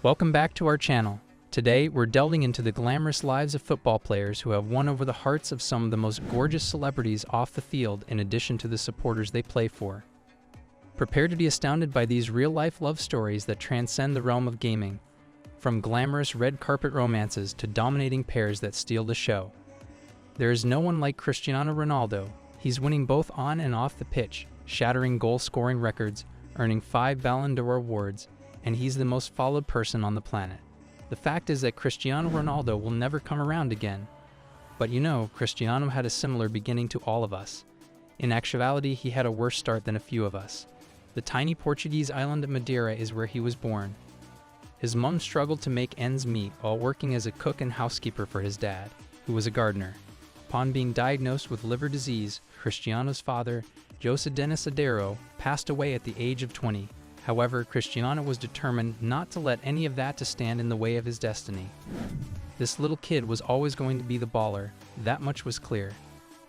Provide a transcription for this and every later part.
Welcome back to our channel. Today, we're delving into the glamorous lives of football players who have won over the hearts of some of the most gorgeous celebrities off the field in addition to the supporters they play for. Prepare to be astounded by these real-life love stories that transcend the realm of gaming, from glamorous red carpet romances to dominating pairs that steal the show. There is no one like Cristiano Ronaldo. He's winning both on and off the pitch, shattering goal-scoring records, earning 5 Ballon d'Or awards, and he's the most followed person on the planet. The fact is that Cristiano Ronaldo will never come around again. But you know, Cristiano had a similar beginning to all of us. In actuality, he had a worse start than a few of us. The tiny Portuguese island of Madeira is where he was born. His mom struggled to make ends meet while working as a cook and housekeeper for his dad, who was a gardener. Upon being diagnosed with liver disease, Cristiano's father, Denis Adero, passed away at the age of 20. However, Cristiano was determined not to let any of that to stand in the way of his destiny. This little kid was always going to be the baller, that much was clear.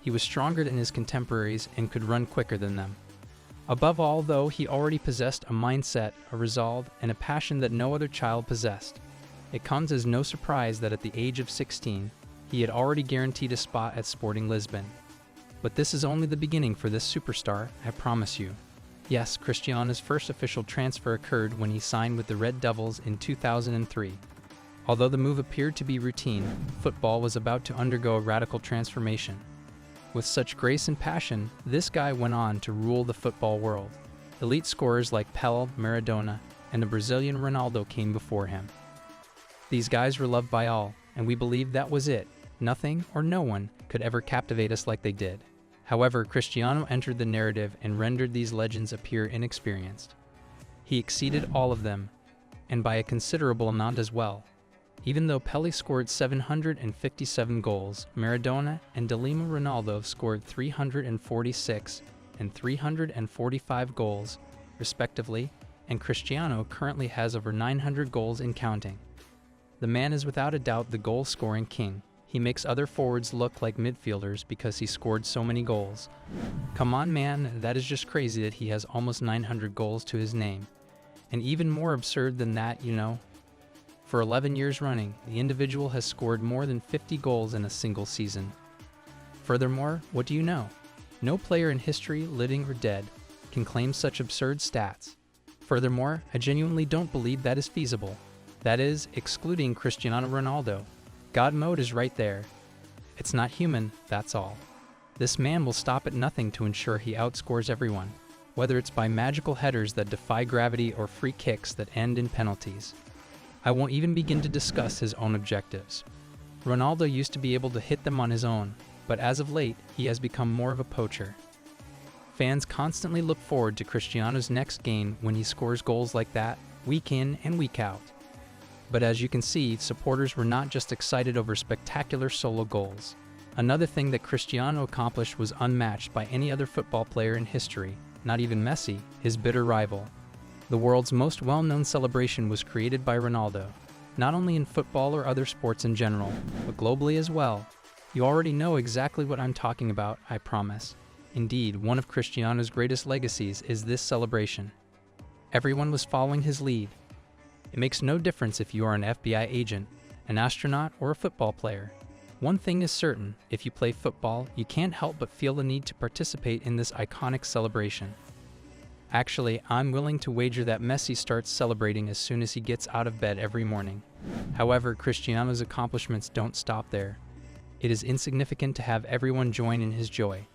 He was stronger than his contemporaries and could run quicker than them. Above all, though, he already possessed a mindset, a resolve, and a passion that no other child possessed. It comes as no surprise that at the age of 16, he had already guaranteed a spot at Sporting Lisbon. But this is only the beginning for this superstar, I promise you. Yes, Cristiano's first official transfer occurred when he signed with the Red Devils in 2003. Although the move appeared to be routine, football was about to undergo a radical transformation. With such grace and passion, this guy went on to rule the football world. Elite scorers like Pelé, Maradona, and the Brazilian Ronaldo came before him. These guys were loved by all, and we believed that was it. Nothing or no one could ever captivate us like they did. However, Cristiano entered the narrative and rendered these legends appear inexperienced. He exceeded all of them, and by a considerable amount as well. Even though Pelé scored 757 goals, Maradona and Denis Ronaldo scored 346 and 345 goals, respectively, and Cristiano currently has over 900 goals and counting. The man is without a doubt the goal-scoring king. He makes other forwards look like midfielders because he scored so many goals. Come on, man, that is just crazy that he has almost 900 goals to his name. And even more absurd than that, you know. For 11 years running, the individual has scored more than 50 goals in a single season. Furthermore, what do you know? No player in history, living or dead, can claim such absurd stats. Furthermore, I genuinely don't believe that is feasible. That is, excluding Cristiano Ronaldo. God mode is right there. It's not human, that's all. This man will stop at nothing to ensure he outscores everyone, whether it's by magical headers that defy gravity or free kicks that end in penalties. I won't even begin to discuss his own objectives. Ronaldo used to be able to hit them on his own, but as of late, he has become more of a poacher. Fans constantly look forward to Cristiano's next game when he scores goals like that, week in and week out. But as you can see, supporters were not just excited over spectacular solo goals. Another thing that Cristiano accomplished was unmatched by any other football player in history, not even Messi, his bitter rival. The world's most well-known celebration was created by Ronaldo, not only in football or other sports in general, but globally as well. You already know exactly what I'm talking about, I promise. Indeed, one of Cristiano's greatest legacies is this celebration. Everyone was following his lead. It makes no difference if you are an FBI agent, an astronaut, or a football player. One thing is certain, if you play football, you can't help but feel the need to participate in this iconic celebration. Actually, I'm willing to wager that Messi starts celebrating as soon as he gets out of bed every morning. However, Cristiano's accomplishments don't stop there. It is insignificant to have everyone join in his joy.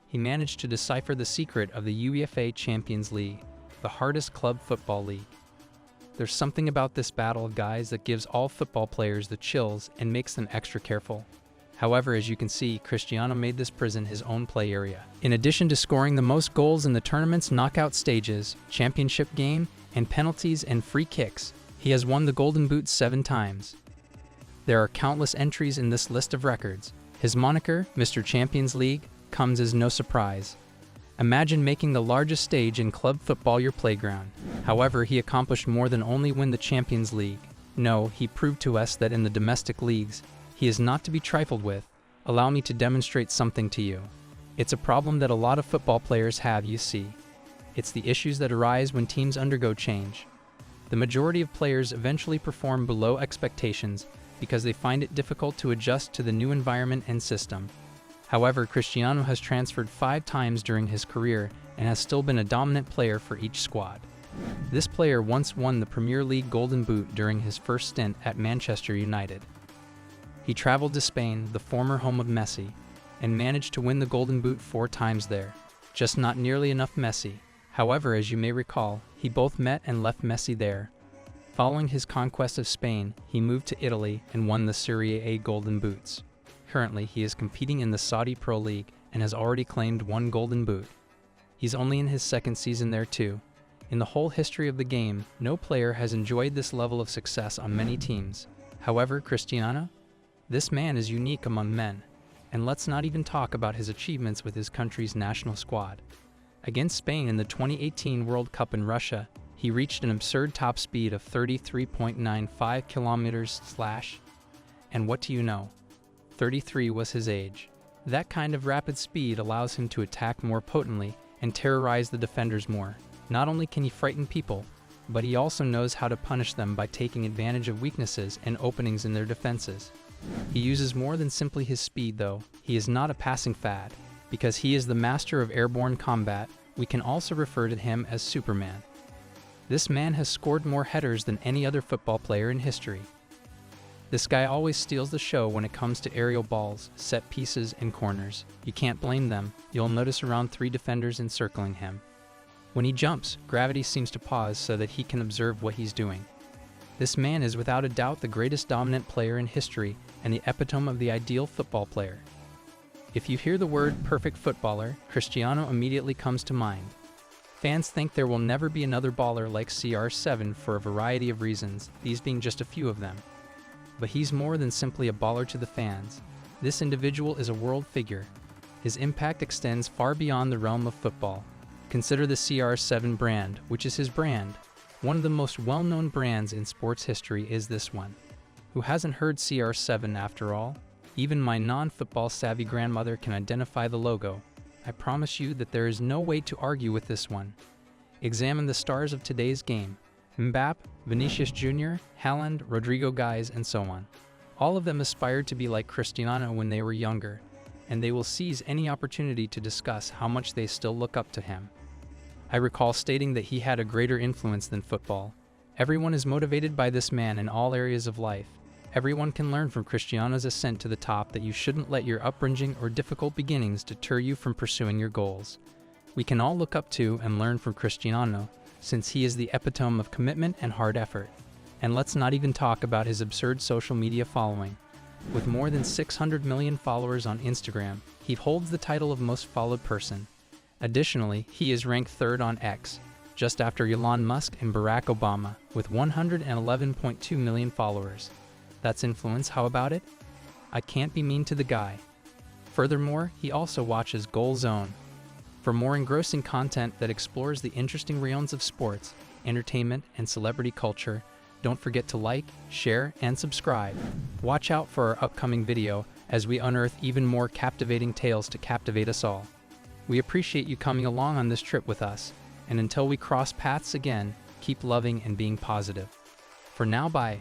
He managed to decipher the secret of the UEFA Champions League, the hardest club football league. There's something about this battle, guys, that gives all football players the chills and makes them extra careful. However, as you can see, Cristiano made this prison his own play area. In addition to scoring the most goals in the tournament's knockout stages, championship game, and penalties and free kicks, he has won the Golden Boot 7 times. There are countless entries in this list of records. His moniker, Mr. Champions League, comes as no surprise. Imagine making the largest stage in club football your playground. However, he accomplished more than only win the Champions League. No, he proved to us that in the domestic leagues, he is not to be trifled with. Allow me to demonstrate something to you. It's a problem that a lot of football players have, you see. It's the issues that arise when teams undergo change. The majority of players eventually perform below expectations because they find it difficult to adjust to the new environment and system. However, Cristiano has transferred 5 times during his career and has still been a dominant player for each squad. This player once won the Premier League Golden Boot during his first stint at Manchester United. He traveled to Spain, the former home of Messi, and managed to win the Golden Boot 4 times there. Just not nearly enough Messi. However, as you may recall, he both met and left Messi there. Following his conquest of Spain, he moved to Italy and won the Serie A Golden Boots. Currently, he is competing in the Saudi Pro League and has already claimed 1 Golden Boot. He's only in his 2nd season there too. In the whole history of the game, no player has enjoyed this level of success on many teams. However, Cristiano? This man is unique among men. And let's not even talk about his achievements with his country's national squad. Against Spain in the 2018 World Cup in Russia, he reached an absurd top speed of 33.95 kilometers/. And what do you know? 33 was his age. That kind of rapid speed allows him to attack more potently and terrorize the defenders more. Not only can he frighten people, but he also knows how to punish them by taking advantage of weaknesses and openings in their defenses. He uses more than simply his speed though. He is not a passing fad. Because he is the master of airborne combat, we can also refer to him as Superman. This man has scored more headers than any other football player in history. This guy always steals the show when it comes to aerial balls, set pieces, and corners. You can't blame them. You'll notice around 3 defenders encircling him. When he jumps, gravity seems to pause so that he can observe what he's doing. This man is without a doubt the greatest dominant player in history and the epitome of the ideal football player. If you hear the word perfect footballer, Cristiano immediately comes to mind. Fans think there will never be another baller like CR7 for a variety of reasons, these being just a few of them. But he's more than simply a baller to the fans. This individual is a world figure. His impact extends far beyond the realm of football. Consider the CR7 brand, which is his brand. One of the most well-known brands in sports history is this one. Who hasn't heard CR7 after all? Even my non-football savvy grandmother can identify the logo. I promise you that there is no way to argue with this one. Examine the stars of today's game. Mbappe, Vinicius Jr., Haaland, Rodrigo Guys, and so on. All of them aspired to be like Cristiano when they were younger, and they will seize any opportunity to discuss how much they still look up to him. I recall stating that he had a greater influence than football. Everyone is motivated by this man in all areas of life. Everyone can learn from Cristiano's ascent to the top that you shouldn't let your upbringing or difficult beginnings deter you from pursuing your goals. We can all look up to and learn from Cristiano, since he is the epitome of commitment and hard effort. And let's not even talk about his absurd social media following. With more than 600 million followers on Instagram, he holds the title of most followed person. Additionally, he is ranked 3rd on X, just after Elon Musk and Barack Obama, with 111.2 million followers. That's influence, how about it? I can't be mean to the guy. Furthermore, he also watches Goal Zone. For more engrossing content that explores the interesting realms of sports, entertainment, and celebrity culture, don't forget to like, share, and subscribe. Watch out for our upcoming video as we unearth even more captivating tales to captivate us all. We appreciate you coming along on this trip with us, and until we cross paths again, keep loving and being positive. For now, bye.